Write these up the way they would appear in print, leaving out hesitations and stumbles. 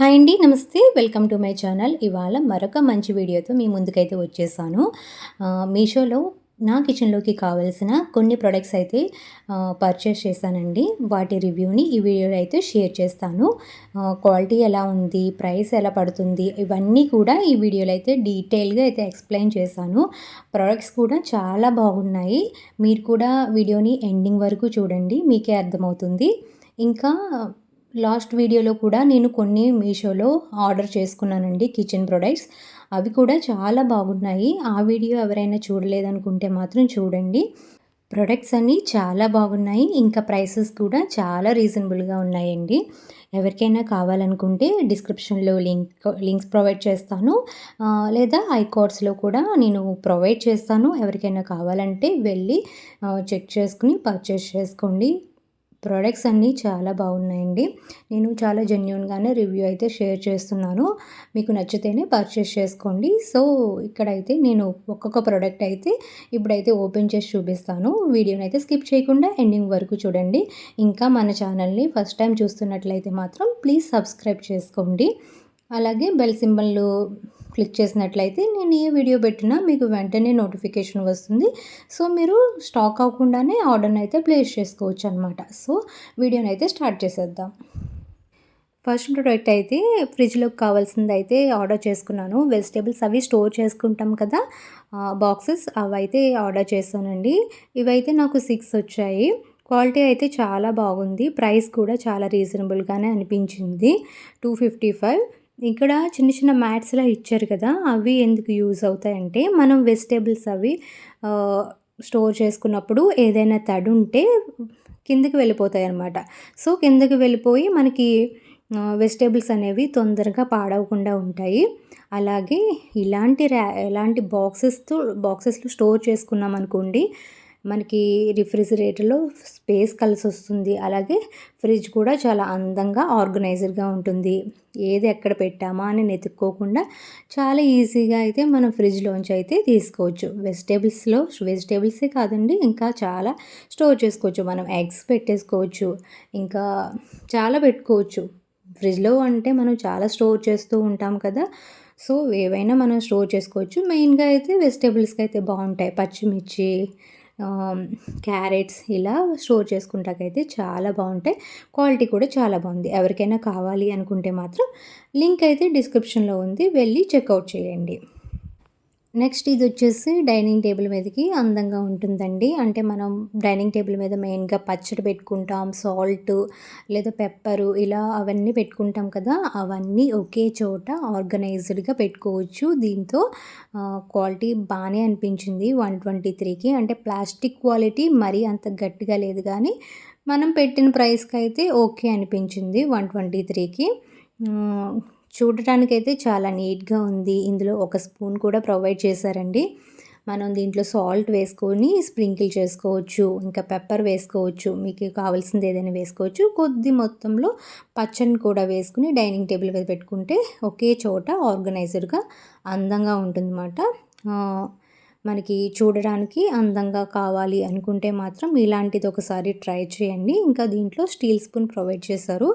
Hi అండి. నమస్తే. Welcome to my channel. ఇవాళ మరొక మంచి వీడియోతో మీ ముందుకైతే వచ్చేసాను. మీషోలో నా కిచెన్‌లోకి కావాల్సిన కొన్ని ప్రొడక్ట్స్ అయితే పర్చేస్ చేశానండి. వాటి రివ్యూని ఈ వీడియోలో అయితే షేర్ చేస్తాను. క్వాలిటీ ఎలా ఉంది, ప్రైస్ ఎలా పడుతుంది, ఇవన్నీ కూడా ఈ వీడియోలో అయితే డీటెయిల్‌గా అయితే ఎక్స్‌ప్లెయిన్ చేశాను. ప్రొడక్ట్స్ కూడా చాలా బాగున్నాయి. మీరు కూడా వీడియోని ఎండింగ్ వరకు చూడండి. మీకే అర్థమవుతుంది. ఇంకా లాస్ట్ వీడియోలో కూడా నేను కొన్ని మీషోలో ఆర్డర్ చేసుకున్నానండి కిచెన్ ప్రొడక్ట్స్. అవి కూడా చాలా బాగున్నాయి. ఆ వీడియో ఎవరైనా చూడలేదనుకుంటే మాత్రం చూడండి. ప్రొడక్ట్స్ అన్నీ చాలా బాగున్నాయి. ఇంకా ప్రైసెస్ కూడా చాలా రీజనబుల్‌గా ఉన్నాయండి. ఎవరికైనా కావాలనుకుంటే డిస్క్రిప్షన్‌లో లింక్స్ ప్రొవైడ్ చేస్తాను. లేదా ఐకార్డ్స్‌లో కూడా నేను ప్రొవైడ్ చేస్తాను. ఎవరికైనా కావాలంటే వెళ్ళి చెక్ చేసుకొని పర్చేస్ చేసుకోండి. ప్రొడక్ట్స్ అన్నీ చాలా బాగున్నాయండి. నేను చాలా జెన్యూన్‌గానే రివ్యూ అయితే షేర్ చేస్తున్నాను. మీకు నచ్చితేనే పర్చేస్ చేసుకోండి. సో, ఇక్కడైతే నేను ఒక్కొక్క ప్రొడక్ట్ అయితే ఇప్పుడైతే ఓపెన్ చేసి చూపిస్తాను. వీడియోనైతే స్కిప్ చేయకుండా ఎండింగ్ వరకు చూడండి. ఇంకా మన ఛానల్‌ని ఫస్ట్ టైం చూస్తున్నట్లయితే మాత్రం ప్లీజ్ సబ్స్క్రైబ్ చేసుకోండి. అలాగే బెల్ సింబల్ క్లిక్ చేసినట్లయితే నేను ఏ వీడియో పెట్టినా మీకు వెంటనే నోటిఫికేషన్ వస్తుంది. సో, మీరు స్టాక్ అవ్వకుండానే ఆర్డర్‌ని అయితే ప్లేస్ చేసుకోవచ్చు అనమాట. సో, వీడియోనైతే స్టార్ట్ చేసేద్దాం. ఫస్ట్ ప్రోడక్ట్ అయితే ఫ్రిడ్జ్‌లోకి కావాల్సిందయితే ఆర్డర్ చేసుకున్నాను. వెజిటబుల్స్ అవి స్టోర్ చేసుకుంటాం కదా! బాక్సెస్ అవైతే ఆర్డర్ చేశానండి. ఇవైతే నాకు 6 వచ్చాయి. క్వాలిటీ అయితే చాలా బాగుంది. ప్రైస్ కూడా చాలా రీజనబుల్‌గానే అనిపించింది. 255. ఇక్కడ చిన్న చిన్న మ్యాట్స్‌లా ఇచ్చారు కదా! అవి ఎందుకు యూజ్ అవుతాయంటే మనం వెజిటబుల్స్ అవి ఆహ్, స్టోర్ చేసుకున్నప్పుడు ఏదైనా తడుంటే కిందకి వెళ్ళిపోతాయన్నమాట. సో, కిందకి వెళ్ళిపోయి మనకి వెజిటబుల్స్ అనేవి తొందరగా పాడవకుండా ఉంటాయి. అలాగే ఎలాంటి బాక్సెస్‌లో స్టోర్ చేసుకున్నామనుకోండి, మనకి రిఫ్రిజిరేటర్‌లో స్పేస్ కలిసొస్తుంది. అలాగే ఫ్రిడ్జ్ కూడా చాలా అందంగా ఆర్గనైజ్డ్‌గా ఉంటుంది. ఏది ఎక్కడ పెట్టామా అని వెతుక్కోకుండా చాలా ఈజీగా అయితే మనం ఫ్రిడ్జ్‌లోంచి అయితే తీసుకోవచ్చు. వెజిటబుల్సే కాదండి, ఇంకా చాలా స్టోర్ చేసుకోవచ్చు. మనం ఎగ్స్ పెట్టేసుకోవచ్చు. ఇంకా చాలా పెట్టుకోవచ్చు. ఫ్రిడ్జ్‌లో అంటే మనం చాలా స్టోర్ చేస్తూ ఉంటాం కదా! సో, ఏవైనా మనం స్టోర్ చేసుకోవచ్చు. మెయిన్‌గా అయితే వెజిటబుల్స్‌కి అయితే బావుంటాయి. పచ్చిమిర్చి, క్యారెట్స్ ఇలా స్టోర్ చేసుకుంటాకైతే చాలా బావుంటాయి. క్వాలిటీ కూడా చాలా బావుంది. ఎవరికైనా కావాలి అనుకుంటే మాత్రం లింక్ అయితే డిస్క్రిప్షన్‌లో ఉంది. వెళ్ళి చెక్‌ఔట్ చేయండి. నెక్స్ట్ ఇదొచ్చేసి డైనింగ్ టేబుల్ మీదకి అందంగా ఉంటుందండి. అంటే మనం డైనింగ్ టేబుల్ మీద మెయిన్‌గా పచ్చడి పెట్టుకుంటాం. సాల్టు లేదా పెప్పరు ఇలా అవన్నీ పెట్టుకుంటాం కదా! అవన్నీ ఒకే చోట ఆర్గనైజ్డ్‌గా పెట్టుకోవచ్చు. దీంతో క్వాలిటీ బానే అనిపించింది 123కి. అంటే ప్లాస్టిక్ క్వాలిటీ మరీ అంత గట్టిగా లేదు గానీ, మనం పెట్టిన ప్రైస్‌కైతే ఓకే అనిపించింది 123కి. హ్మ్. చూడటానికైతే చాలా నీట్‌గా ఉంది. ఇందులో ఒక స్పూన్ కూడా ప్రొవైడ్ చేశారండి. మనం దీంట్లో సాల్ట్ వేసుకొని స్ప్రింకిల్ చేసుకోవచ్చు. ఇంకా పెప్పర్ వేసుకోవచ్చు. మీకు కావాల్సింది ఏదైనా వేసుకోవచ్చు. కొద్ది మొత్తంలో పచ్చడిని కూడా వేసుకొని డైనింగ్ టేబుల్ మీద పెట్టుకుంటే ఒకే చోట ఆర్గనైజ్డ్‌గా అందంగా ఉంటుందన్నమాట. మనకి చూడడానికి అందంగా కావాలి అనుకుంటే మాత్రం ఇలాంటిది ఒకసారి ట్రై చేయండి. ఇంకా దీంట్లో స్టీల్ స్పూన్ ప్రొవైడ్ చేశారు.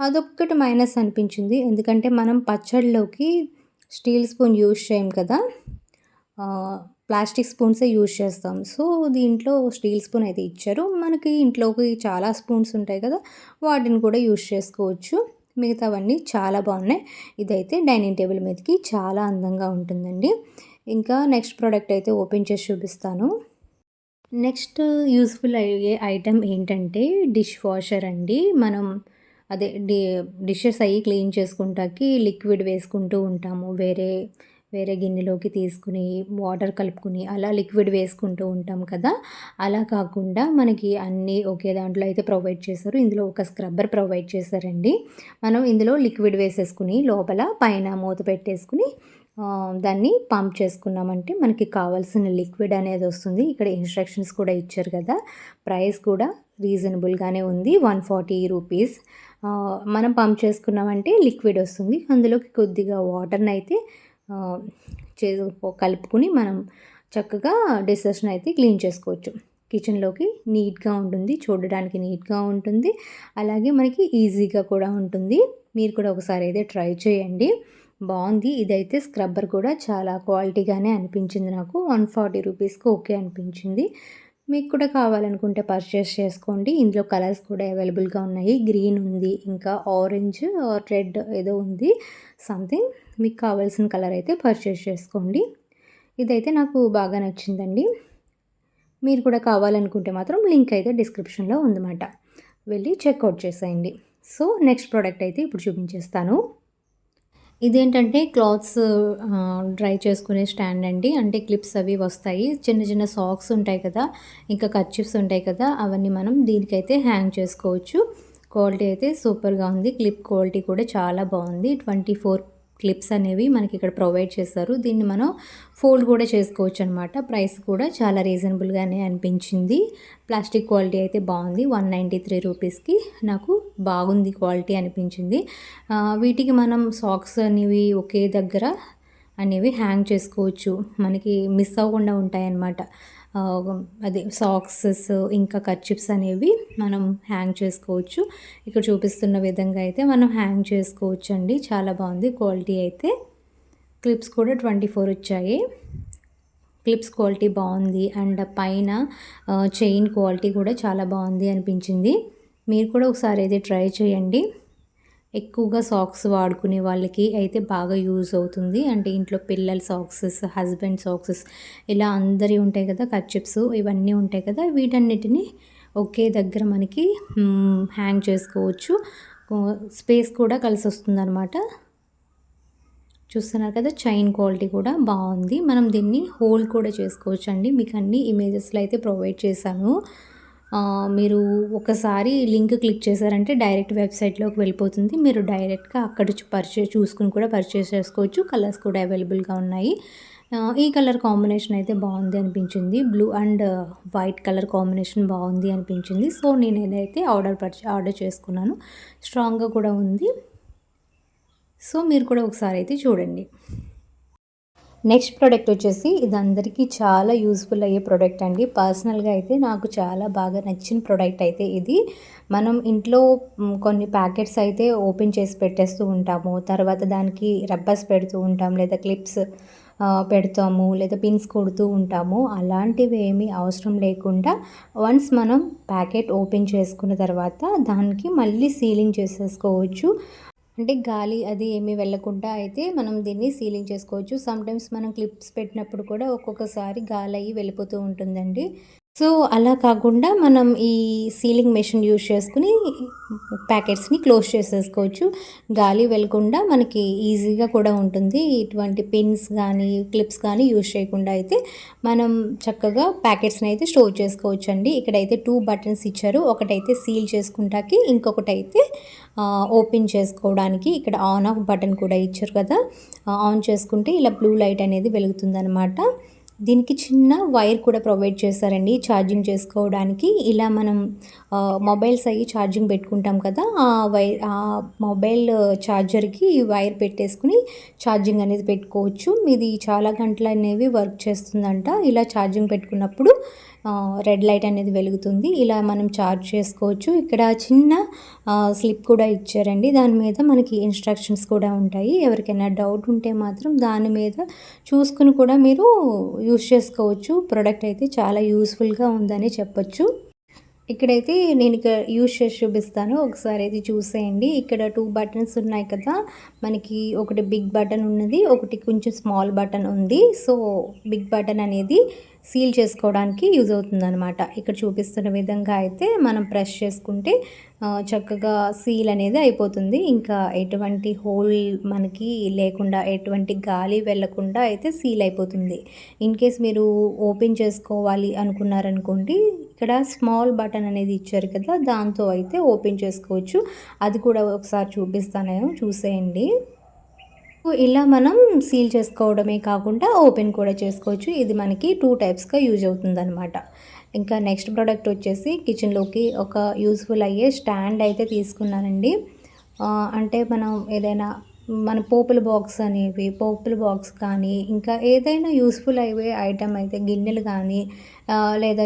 అదొక్కటి మైనస్ అనిపించింది. ఎందుకంటే మనం పచ్చడిలోకి స్టీల్ స్పూన్ యూజ్ చేయం కదా! ప్లాస్టిక్ స్పూన్సే యూజ్ చేస్తాం. సో, దీంట్లో స్టీల్ స్పూన్ అయితే ఇచ్చారు. మనకి ఇంట్లోకి చాలా స్పూన్స్ ఉంటాయి కదా! వాటిని కూడా యూజ్ చేసుకోవచ్చు. మిగతావన్నీ చాలా బాగున్నాయి. ఇదైతే డైనింగ్ టేబుల్ మీదకి చాలా అందంగా ఉంటుందండి. ఇంకా నెక్స్ట్ ప్రోడక్ట్ అయితే ఓపెన్ చేసి చూపిస్తాను. నెక్స్ట్ యూజ్‌ఫుల్ అయ్యే ఐటెమ్ ఏంటంటే డిష్ వాషర్ అండి. మనం అదే డిషెస్ అయ్యి క్లీన్ చేసుకుంటాకి లిక్విడ్ వేసుకుంటూ ఉంటాము. వేరే వేరే గిన్నెలోకి తీసుకొని వాటర్ కలుపుకొని అలా లిక్విడ్ వేసుకుంటూ ఉంటాం కదా! అలా కాకుండా మనకి అన్నీ ఒకే దాంట్లో అయితే ప్రొవైడ్ చేశారు. ఇందులో ఒక స్క్రబ్బర్ ప్రొవైడ్ చేశారండి. మనం ఇందులో లిక్విడ్ వేసేసుకొని లోపల పైన మూత పెట్టేసుకొని దాన్ని పంప్ చేసుకున్నామంటే మనకి కావాల్సిన లిక్విడ్ అనేది వస్తుంది. ఇక్కడ ఇన్‌స్ట్రక్షన్స్ కూడా ఇచ్చారు కదా! ప్రైస్ కూడా రీజనబుల్‌గానే ఉంది. 140 రూపీస్. మనం పంప్ చేసుకున్నామంటే లిక్విడ్ వస్తుంది. అందులోకి కొద్దిగా వాటర్‌నైతే ఆహ్, కలుపుకొని మనం చక్కగా డిషెస్‌నైతే క్లీన్ చేసుకోవచ్చు. కిచెన్లోకి నీట్గా ఉంటుంది, చూడడానికి నీట్గా ఉంటుంది, అలాగే మనకి ఈజీగా కూడా ఉంటుంది. మీరు కూడా ఒకసారి అయితే ట్రై చేయండి, బాగుంది. ఇదైతే స్క్రబ్బర్ కూడా చాలా క్వాలిటీగానే అనిపించింది నాకు. 140 రూపీస్కి ఓకే అనిపించింది. మీకు కూడా కావాలనుకుంటే పర్చేస్ చేసుకోండి. ఇందులో కలర్స్ కూడా అవైలబుల్గా ఉన్నాయి. గ్రీన్ ఉంది, ఇంకా ఆరెంజ్ రెడ్ ఏదో ఉంది సంథింగ్. మీకు కావాల్సిన కలర్ అయితే పర్చేస్ చేసుకోండి. ఇదైతే నాకు బాగా నచ్చిందండి. మీరు కూడా కావాలనుకుంటే మాత్రం లింక్ అయితే డిస్క్రిప్షన్లో ఉందన్నమాట, వెళ్ళి చెక్అవుట్ చేసేయండి. సో నెక్స్ట్ ప్రోడక్ట్ అయితే ఇప్పుడు చూపించేస్తాను. ఇదేంటంటే క్లాత్స్ డ్రై చేసుకునే స్టాండ్ అండి. అంటే క్లిప్స్ అవి వస్తాయి. చిన్న చిన్న సాక్స్ ఉంటాయి కదా, ఇంకా కర్చీఫ్స్ ఉంటాయి కదా, అవన్నీ మనం దీనికైతే హ్యాంగ్ చేసుకోవచ్చు. క్వాలిటీ అయితే సూపర్గా ఉంది. క్లిప్ క్వాలిటీ కూడా చాలా బాగుంది. 24 క్లిప్స్ అనేవి మనకి ఇక్కడ ప్రొవైడ్ చేస్తారు. దీన్ని మనం ఫోల్డ్ కూడా చేసుకోవచ్చు అనమాట. ప్రైస్ కూడా చాలా రీజనబుల్గానే అనిపించింది. ప్లాస్టిక్ క్వాలిటీ అయితే బాగుంది. 193 రూపీస్కి నాకు బాగుంది క్వాలిటీ అనిపించింది. వీటికి మనం సాక్స్ అనేవి ఒకే దగ్గర అనేవి హ్యాంగ్ చేసుకోవచ్చు, మనకి మిస్ అవ్వకుండా ఉంటాయన్నమాట. అదే సాక్సెస్ ఇంకా కర్చీఫ్స్ అనేవి మనం హ్యాంగ్ చేసుకోవచ్చు. ఇక్కడ చూపిస్తున్న విధంగా అయితే మనం హ్యాంగ్ చేసుకోవచ్చు అండి. చాలా బాగుంది క్వాలిటీ అయితే. క్లిప్స్ కూడా 24 వచ్చాయి. క్లిప్స్ క్వాలిటీ బాగుంది, అండ్ పైన చైన్ క్వాలిటీ కూడా చాలా బాగుంది అనిపించింది. మీరు కూడా ఒకసారి అయితే ట్రై చేయండి. ఎక్కువగా సాక్స్ వాడుకునే వాళ్ళకి అయితే బాగా యూజ్ అవుతుంది. అంటే ఇంట్లో పిల్లల సాక్సెస్, హస్బెండ్ సాక్సెస్, ఇలా అందరి ఉంటాయి కదా, కర్చీఫ్స్ ఇవన్నీ ఉంటాయి కదా, వీటన్నిటిని ఒకే దగ్గర మనకి హ్యాంగ్ చేసుకోవచ్చు. స్పేస్ కూడా కలిసి వస్తుందన్నమాట. చూస్తున్నారు కదా, చైన్ క్వాలిటీ కూడా బాగుంది. మనం దీన్ని హోల్డ్ కూడా చేసుకోవచ్చు అండి. మీకు అన్ని ఇమేజెస్లో అయితే ప్రొవైడ్ చేశాను. మీరు ఒకసారి లింక్ క్లిక్ చేశారంటే డైరెక్ట్ వెబ్సైట్లోకి వెళ్ళిపోతుంది. మీరు డైరెక్ట్గా అక్కడ చూసుకుని కూడా పర్చేస్ చేసుకోవచ్చు. కలర్స్ కూడా అవైలబుల్గా ఉన్నాయి. ఈ కలర్ కాంబినేషన్ అయితే బాగుంది అనిపించింది. Blue and white colour combination బాగుంది అనిపించింది. సో నేను ఏదైతే ఆర్డర్ చేసుకున్నాను. స్ట్రాంగ్గా కూడా ఉంది. సో మీరు కూడా ఒకసారి అయితే చూడండి. నెక్స్ట్ ప్రోడక్ట్ వచ్చేసి ఇది అందరికీ చాలా యూస్ఫుల్ అయ్యే ప్రోడక్ట్ అండి. పర్సనల్గా అయితే నాకు చాలా బాగా నచ్చిన ప్రోడక్ట్ అయితే ఇది. మనం ఇంట్లో కొన్ని ప్యాకెట్స్ అయితే ఓపెన్ చేసి పెట్టేస్తూ ఉంటాము. తర్వాత దానికి రబ్బర్స్ పెడుతూ ఉంటాము, లేదా క్లిప్స్ పెడతాము, లేదా పిన్స్ కొడుతూ ఉంటాము. అలాంటివి ఏమీ అవసరం లేకుండా వన్స్ మనం ప్యాకెట్ ఓపెన్ చేసుకున్న తర్వాత దానికి మళ్ళీ సీలింగ్ చేసేసుకోవచ్చు. అంటే గాలి అది ఏమీ వెళ్ళకుండా అయితే మనం దీన్ని సీలింగ్ చేసుకోవచ్చు. సమ్టైమ్స్ మనం క్లిప్స్ పెట్టినప్పుడు కూడా ఒక్కొక్కసారి గాలి అయ్యి వెళ్ళిపోతూ ఉంటుందండి. సో అలా కాకుండా మనం ఈ సీలింగ్ మెషిన్ యూజ్ చేసుకుని ప్యాకెట్స్ని క్లోజ్ చేసేసుకోవచ్చు. గాలి వెళ్ళకుండా మనకి ఈజీగా కూడా ఉంటుంది. ఇటువంటి పిన్స్ కానీ క్లిప్స్ కానీ యూజ్ చేయకుండా అయితే మనం చక్కగా ప్యాకెట్స్ని అయితే స్టోర్ చేసుకోవచ్చు అండి. ఇక్కడైతే 2 బటన్స్ ఇచ్చారు. ఒకటైతే సీల్ చేసుకుంటాకి, ఇంకొకటైతే ఓపెన్ చేసుకోవడానికి. ఇక్కడ ఆన్ ఆఫ్ బటన్ కూడా ఇచ్చారు కదా, ఆన్ చేసుకుంటే ఇలా బ్లూ లైట్ అనేది వెలుగుతుందనమాట. దీనికి చిన్న వైర్ కూడా ప్రొవైడ్ చేశారండి ఛార్జింగ్ చేసుకోవడానికి. ఇలా మనం మొబైల్స్ అయ్యి ఛార్జింగ్ పెట్టుకుంటాం కదా, ఆ మొబైల్ ఛార్జర్కి ఈ వైర్ పెట్టేసుకుని ఛార్జింగ్ అనేది పెట్టుకోవచ్చు. ఇది చాలా గంటలు అనేవి వర్క్ చేస్తుందంట. ఇలా ఛార్జింగ్ పెట్టుకున్నప్పుడు రెడ్ లైట్ అనేది వెలుగుతుంది. ఇలా మనం ఛార్జ్ చేసుకోవచ్చు. ఇక్కడ చిన్న స్లిప్ కూడా ఇచ్చారండి. దాని మీద మనకి ఇన్స్ట్రక్షన్స్ కూడా ఉంటాయి. ఎవరికైనా డౌట్ ఉంటే మాత్రం దాని మీద చూసుకుని కూడా మీరు యూస్ చేసుకోవచ్చు. ప్రోడక్ట్ అయితే చాలా యూస్ఫుల్గా ఉందని చెప్పొచ్చు. ఇక్కడైతే నేను యూస్ చేసి చూపిస్తాను, ఒకసారి అయితే చూసేయండి. ఇక్కడ 2 బటన్స్ ఉన్నాయి కదా, మనకి ఒకటి బిగ్ బటన్ ఉన్నది, ఒకటి కొంచెం స్మాల్ బటన్ ఉంది. సో బిగ్ బటన్ అనేది సీల్ చేసుకోవడానికి యూజ్ అవుతుందన్నమాట. ఇక్కడ చూపిస్తున్న విధంగా అయితే మనం ప్రెస్ చేసుకుంటే చక్కగా సీల్ అనేది అయిపోతుంది. ఇంకా ఎటువంటి హోల్ మనకి లేకుండా, ఎటువంటి గాలి వెళ్ళకుండా అయితే సీల్ అయిపోతుంది. ఇన్ కేస్ మీరు ఓపెన్ చేసుకోవాలి అనుకున్నారనుకోండి, ఇక్కడ స్మాల్ బటన్ అనేది ఇచ్చారు కదా, దాంతో అయితే ఓపెన్ చేసుకోవచ్చు. అది కూడా ఒకసారి చూపిస్తాను, చూసేయండి. ఇలా మనం సీల్ చేసుకోవడమే కాకుండా ఓపెన్ కూడా చేసుకోవచ్చు. ఇది మనకి 2 టైప్స్గా యూజ్ అవుతుందన్నమాట. ఇంకా నెక్స్ట్ ప్రోడక్ట్ వచ్చేసి కిచెన్లోకి ఒక యూస్ఫుల్ అయ్యే స్టాండ్ అయితే తీసుకున్నానండి. అంటే మనం ఏదైనా మన పోపుల బాక్స్ అనేవి, పోపుల బాక్స్ కానీ, ఇంకా ఏదైనా యూజ్‌ఫుల్ అయ్యే ఐటెమ్ అయితే గిన్నెలు గానీ, లేదా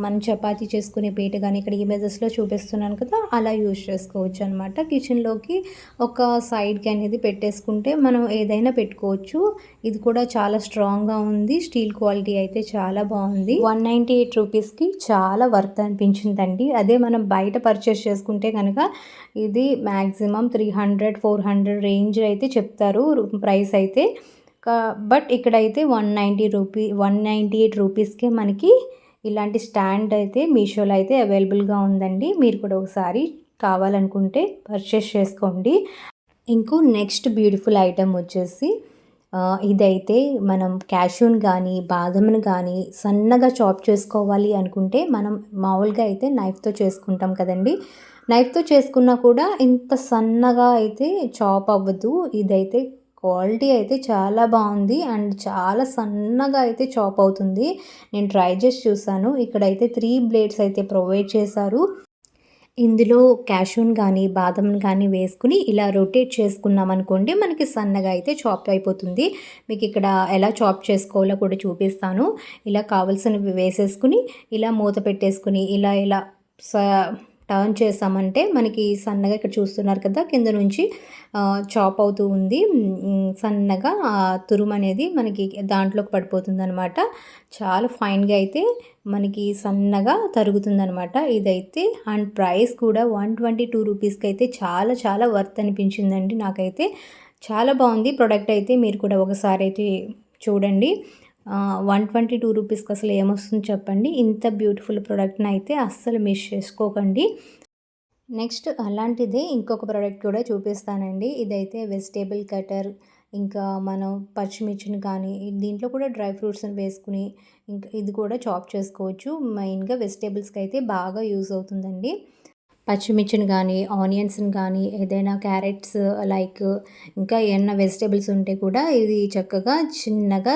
మనం చపాతీ చేసుకునే పీట గానీ, ఇక్కడ ఇమేజెస్‌లో చూపిస్తున్నాను కదా! అలా యూజ్ చేసుకోవచ్చనమాట. కిచెన్‌లోకి ఒక సైడ్‌కి అనేది పెట్టేసుకుంటే మనం ఏదైనా పెట్టుకోవచ్చు. ఇది కూడా చాలా స్ట్రాంగ్‌గా ఉంది. స్టీల్ క్వాలిటీ అయితే చాలా బావుంది. 198 రూపీస్‌కి చాలా వర్త్ అనిపించిందండి. అదే మనం బయట పర్చేస్ చేసుకుంటే గనక ఇది మాక్సిమం 300, 400 రేంజ్ అయితే చెప్తారు ప్రైస్ అయితే. బట్ ఇక్కడైతే 198 రూపీస్‌కే మనకి ఇలాంటి స్టాండ్ అయితే మీషోలో అయితే అవైలబుల్‌గా ఉందండి. మీరు కూడా ఒకసారి కావాలనుకుంటే పర్చేస్ చేసుకోండి. నెక్స్ట్ బ్యూటిఫుల్ ఐటెమ్ వచ్చేసి ఇదైతే మనం క్యాష్యూని గానీ, బాదంని గానీ సన్నగా చాప్ చేసుకోవాలి అనుకుంటే మనం మామూలుగా అయితే నైఫ్‌తో చేసుకుంటాం కదండీ! నైఫ్‌తో చేసుకున్నా కూడా ఇంత సన్నగా అయితే చాప్ అవ్వదు. ఇదైతే క్వాలిటీ అయితే చాలా బావుంది. అండ్ చాలా సన్నగా అయితే చాప్ అవుతుంది. నేను ట్రై చేసి చూసాను. ఇక్కడైతే 3 బ్లేడ్స్ అయితే ప్రొవైడ్ చేశారు. ఇందులో క్యాష్యూని గానీ, బాదంని గానీ వేసుకొని ఇలా రొటేట్ చేసుకున్నామనుకోండి మనకి సన్నగా అయితే చాప్ అయిపోతుంది. మీకిక్కడ ఎలా చాప్ చేసుకోవాలో కూడా చూపిస్తాను. ఇలా కావాల్సినవి వేసేసుకొని, ఇలా మూత పెట్టేసుకొని, ఇలా స టర్న్ చేసామంటే మనకి సన్నగా ఇక్కడ చూస్తున్నారు కదా! కింద నుంచి చాప్ అవుతూ ఉంది. సన్నగా తురుమనేది మనకి దాంట్లోకి పడిపోతుందనమాట. చాలా ఫైన్‌గా అయితే మనకి సన్నగా తరుగుతుందనమాట ఇదైతే. అండ్ ప్రైస్ కూడా 122 రూపీస్‌కి అయితే చాలా చాలా వర్త్ అనిపించిందండి నాకైతే. చాలా బావుంది ప్రొడక్ట్ అయితే. మీరు కూడా ఒకసారి అయితే చూడండి. 122 రూపీస్‌కి అసలు ఏమొస్తుంది చెప్పండి. ఇంత బ్యూటిఫుల్ ప్రొడక్ట్‌ని అయితే అస్సలు మిస్ చేసుకోకండి. నెక్స్ట్ అలాంటిదే ఇంకొక ప్రోడక్ట్ కూడా చూపిస్తానండి. ఇదైతే వెజిటబుల్ కటర్. ఇంకా మనం పచ్చిమిర్చిని కానీ, దీంట్లో కూడా డ్రై ఫ్రూట్స్‌ని వేసుకొని, ఇంకా ఇది కూడా చాప్ చేసుకోవచ్చు. మెయిన్‌గా వెజిటబుల్స్‌కి అయితే బాగా యూజ్ అవుతుందండి. పచ్చిమిర్చిని గానీ, ఆనియన్స్‌ని గానీ, ఏదైనా క్యారెట్స్ లైక్ ఇంకా ఏమన్నా వెజిటబుల్స్ ఉంటే కూడా ఇది చక్కగా చిన్నగా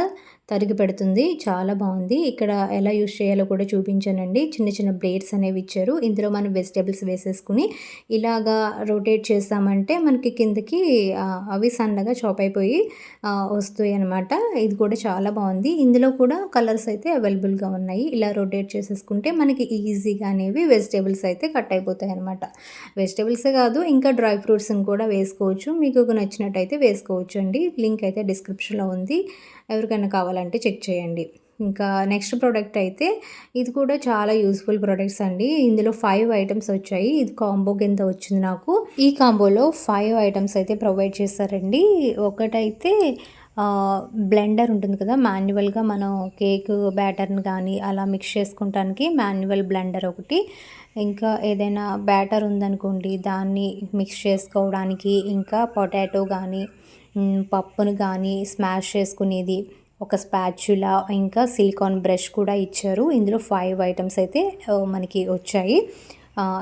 తరిగి పెడుతుంది. చాలా బావుంది. ఇక్కడ ఎలా యూజ్ చేయాలో కూడా చూపించానండి. చిన్న చిన్న బ్లేడ్స్ అనేవి ఇచ్చారు. ఇందులో మనం వెజిటబుల్స్ వేసేసుకొని ఇలాగా రొటేట్ చేసామంటే మనకి కిందకి అవి సన్నగా చాప్ అయిపోయి వస్తాయన్నమాట. ఇది కూడా చాలా బావుంది. ఇందులో కూడా కలర్స్ అయితే అవైలబుల్‌గా ఉన్నాయి. ఇలా రొటేట్ చేసేసుకుంటే మనకి ఈజీగా అనేవి వెజిటబుల్స్ అయితే కట్ అయిపోతాయన్నమాట. వెజిటబుల్సే కాదు ఇంకా డ్రై ఫ్రూట్స్‌ని కూడా వేసుకోవచ్చు. మీకు నచ్చినట్టయితే వేసుకోవచ్చు అండి. లింక్ అయితే డిస్క్రిప్షన్‌లో ఉంది. ఎవరికైనా కావాలంటే చెక్ చేయండి. ఇంకా నెక్స్ట్ ప్రోడక్ట్ అయితే ఇది కూడా చాలా యూజ్‌ఫుల్ ప్రొడక్ట్స్ అండి. ఇందులో 5 ఐటెమ్స్ వచ్చాయి. ఇది కాంబో కింద వచ్చింది నాకు. ఈ కాంబోలో 5 ఐటెమ్స్ అయితే ప్రొవైడ్ చేశారండి. ఒకటైతే బ్లెండర్ ఉంటుంది కదా! మాన్యువల్‌గా మనం కేక్ బ్యాటర్‌ని కానీ అలా మిక్స్ చేసుకుంటానికి మాన్యువల్ బ్లెండర్ ఒకటి. ఇంకా ఏదైనా బ్యాటర్ ఉందనుకోండి దాన్ని మిక్స్ చేసుకోవడానికి, ఇంకా పొటాటో గానీ, పప్పును గానీ స్మాష్ చేసుకునేది ఒక స్పాచ్యులా, ఇంకా సిలికాన్ బ్రష్ కూడా ఇచ్చారు. ఇందులో 5 ఐటెమ్స్ అయితే మనకి వచ్చాయి.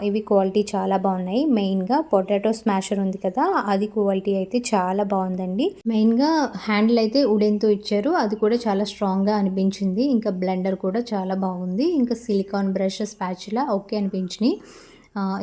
ఇవి క్వాలిటీ చాలా బాగున్నాయి. మెయిన్‌గా పొటాటో స్మాషర్ ఉంది కదా! అది క్వాలిటీ అయితే చాలా బావుందండి. మెయిన్‌గా హ్యాండిల్ అయితే వుడెన్‌తో ఇచ్చారు. అది కూడా చాలా స్ట్రాంగ్‌గా అనిపించింది. ఇంకా బ్లెండర్ కూడా చాలా బాగుంది. ఇంకా సిలికాన్ బ్రష్, స్పాచ్యులా ఓకే అనిపించినియి.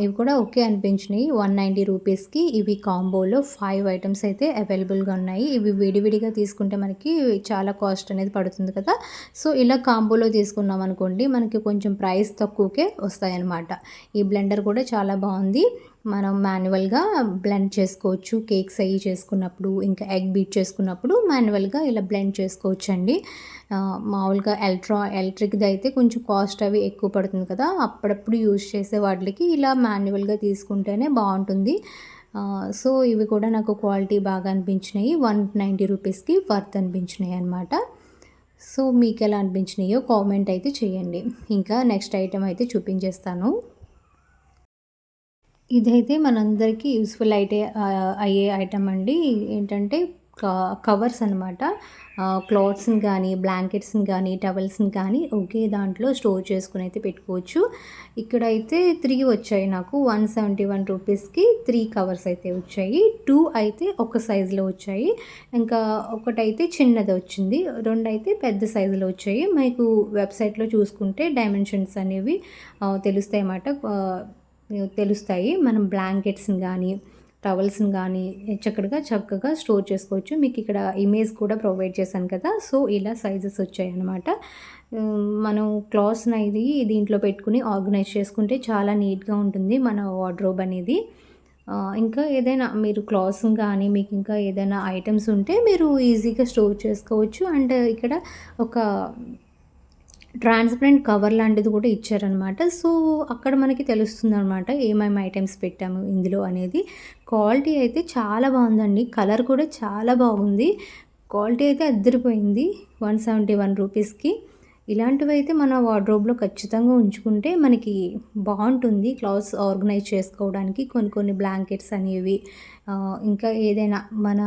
ఇవి కూడా ఓకే అనిపించినియి. 190 రూపీస్‌కి ఇవి కాంబోలో 5 ఐటెమ్స్ అయితే అవైలబుల్‌గా ఉన్నాయి. ఇవి విడివిడిగా తీసుకుంటే మనకి చాలా కాస్ట్ అనేది పడుతుంది కదా! సో, ఇలా కాంబోలో తీసుకున్నామనుకోండి మనకి కొంచెం ప్రైస్ తక్కువకే వస్తాయన్నమాట. ఈ బ్లెండర్ కూడా చాలా బావుంది. మనం మాన్యువల్‌గా బ్లెండ్ చేసుకోవచ్చు. కేక్స్ అయ్యి చేసుకున్నప్పుడు, ఇంకా ఎగ్ బీట్ చేసుకున్నప్పుడు మాన్యువల్‌గా ఇలా బ్లెండ్ చేసుకోవచ్చండి. మామూలుగా ఎలక్ట్రిక్‌ది అయితే కొంచెం కాస్ట్ అవి ఎక్కువ పడుతుంది కదా! అప్పుడప్పుడు యూజ్ చేసే వాటిలకి ఇలా మాన్యువల్‌గా తీసుకుంటేనే బావుంటుంది. సో, ఇవి కూడా నాకు క్వాలిటీ బాగా అనిపించినాయి. 190 రూపీస్‌కి వర్త్ అనిపించినాయి అనమాట. సో, మీకెలా అనిపించినాయో కామెంట్ అయితే చేయండి. ఇంకా నెక్స్ట్ ఐటెమ్ అయితే చూపించేస్తాను. ఇదైతే మనందరికీ యూజ్‌ఫుల్ అయ్యే ఐటెమ్ అండి. ఏంటంటే కవర్స్ అనమాట. క్లాత్స్‌ని గానీ, బ్లాంకెట్స్‌ని గానీ, టవల్స్‌ని కానీ ఒకే దాంట్లో స్టోర్ చేసుకొని అయితే పెట్టుకోవచ్చు. ఇక్కడైతే 3 వచ్చాయి నాకు. 171 రూపీస్‌కి 3 కవర్స్ అయితే వచ్చాయి. 2 అయితే ఒక సైజులో వచ్చాయి. ఇంకా ఒకటైతే చిన్నది వచ్చింది. 2 అయితే పెద్ద సైజులో వచ్చాయి. మీకు వెబ్‌సైట్‌లో చూసుకుంటే డైమెన్షన్స్ అనేవి తెలుస్తాయన్నమాట. తెలుస్తాయి. మనం బ్లాంకెట్స్‌ని గానీ, టవల్స్ని కానీ చక్కగా స్టోర్ చేసుకోవచ్చు. మీకు ఇక్కడ ఇమేజ్ కూడా ప్రొవైడ్ చేశాను కదా! సో, ఇలా సైజెస్ వచ్చాయన్నమాట. మనం క్లాత్స్‌ని ఇది దీంట్లో పెట్టుకొని ఆర్గనైజ్ చేసుకుంటే చాలా నీట్‌గా ఉంటుంది మన వార్డ్‌రోబ్ అనేది. ఇంకా ఏదైనా మీరు క్లాత్స్‌ని కానీ మీకు ఇంకా ఏదైనా ఐటెమ్స్ ఉంటే మీరు ఈజీగా స్టోర్ చేసుకోవచ్చు. అండ్ ఇక్కడ ఒక ట్రాన్స్‌పరెంట్ కవర్ లాంటిది కూడా ఇచ్చారనమాట. సో, అక్కడ మనకి తెలుస్తుందనమాట ఏమేమి ఐటెమ్స్ పెట్టాము ఇందులో అనేది. క్వాలిటీ అయితే చాలా బావుందండి. కలర్ కూడా చాలా బాగుంది. క్వాలిటీ అయితే అద్దిరిపోయింది. 171 రూపీస్‌కి. ఇలాంటివైతే మన వార్డ్‌రోబ్‌లో ఖచ్చితంగా ఉంచుకుంటే మనకి బావుంటుంది. క్లాత్స్ ఆర్గనైజ్ చేసుకోవడానికి కొన్ని బ్లాంకెట్స్ అనేవి ఇంకా ఏదైనా మన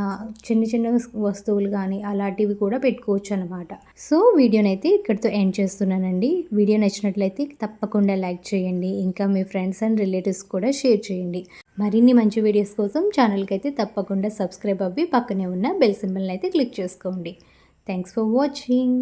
చిన్న వస్తువులు గానీ అలాంటివి కూడా పెట్టుకోవచ్చనమాట. సో, వీడియోనైతే ఇక్కడితో ఎండ్ చేస్తున్నానండి. వీడియో నచ్చినట్లయితే తప్పకుండా లైక్ చేయండి. ఇంకా మీ ఫ్రెండ్స్ అండ్ రిలేటివ్స్ కూడా షేర్ చేయండి. మరిన్ని మంచి వీడియోస్ కోసం ఛానల్‌కైతే తప్పకుండా సబ్స్క్రైబ్ అవ్వి పక్కనే ఉన్న బెల్ సింబల్‌నైతే క్లిక్ చేసుకోండి. Thanks for watching.